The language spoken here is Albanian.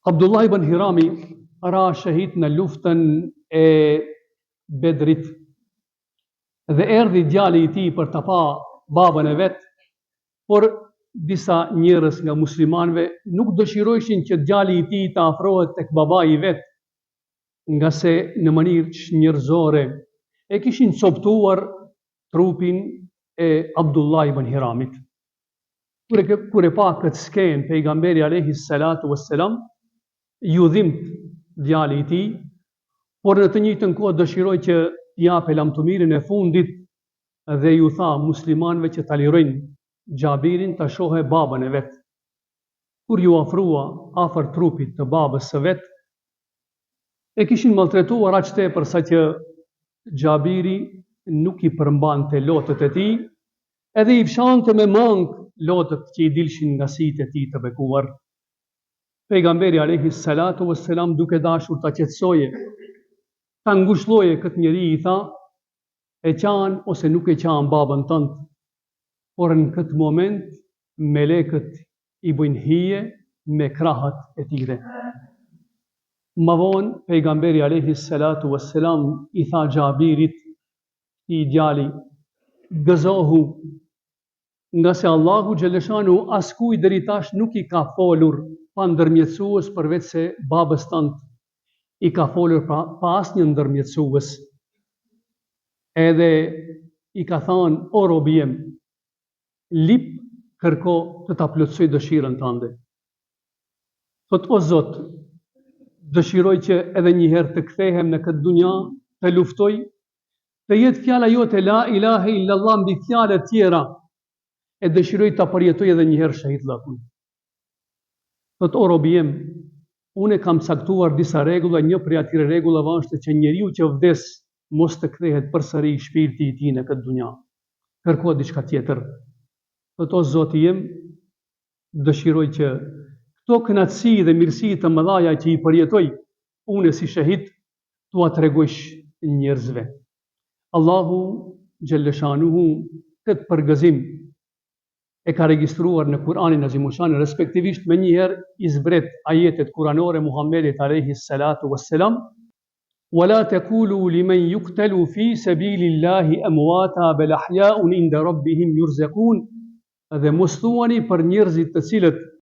Abdullah ibn Hirami ra shahid në luftën e Bedrit dhe erdhi djali i tij për të pa babën e vet, por disa njerëz nga muslimanëve nuk dëshirojshin që djali i tij të afrohet tek babai i vet, nga se në mënyrë njerëzore e kishin coptuar trupin e Abdullah ibn Hiramit. Kur e pa këtë skenë pejgamberi alayhi salatu wassalam, ju dhimt djali i tij, por në të njëjtën kohë dëshiroi që t'jape lamtumirin e fundit dhe ju tha muslimanëve që ta lirojnë Xhabirin ta shohë babën e vet. Kur ju afrua afër trupit të babës së vet, e kishin maltretuar aq tepër sa që Xhabiri nuk i përmbante lotët e tij, edhe i fshante me mang lotët që i dilshin nga sytë e tij të bekuar. Pejgamberi alayhi salatu wassalam, duke dashur ta qetësoje, ta ngushëlloje këtë njeri, i tha: e qan ose nuk e qan babën tënd, por në këtë moment melekët i bujnë hije me krahët e tyre. Më vonë pejgamberi alayhi salatu wassalam i tha Xhabirit, i djali, gëzohu, nga se Allahu xhaleshanu askujt deri tash nuk i ka folur pa ndërmjetësues përveç se babës tënd, i ka folur pa asnjë ndërmjetësues. Edhe i ka thënë: o robi jem, lip kërko të ta plotësoj dëshirën tënde. Thot: o Zot, dëshiroj që edhe një herë të kthehem në këtë dunja, të luftoj, të jetë fjala jote la ilahe illallah mbi fjalë të tjera, e dëshiroj ta përjetoj edhe një herë shahidllakun. Thot: o robi jem, unë kam caktuar disa rregulla, një prej atyre rregullave është që njeriu që vdes mos të kthehet përsëri shpirti i tij në këtë dunja. Kërko diçka tjetër. Thot: o Zoti jem, dëshiroj që këto kënaqësi dhe mirësi të mëdha që i përjetoj unë si shahid, t'ua tregojsh njerëzve. Allahu xhaleshanuhu këtë përgëzim e ka regjistruar në Kur'anin Azimushan, respektivisht me njëherë i zbret ajetet kuranore Muhammedit alayhi salatu wassalam: وَلَا تَقُولُوا لِمَنْ يُقْتَلُ فِي سَبِيلِ اللَّهِ أَمْوَاتًا بَلْ أَحْيَاءٌ عِنْدَ رَبِّهِمْ يُرْزَقُونَ. Dhe mos thuani për njerëzit të cilët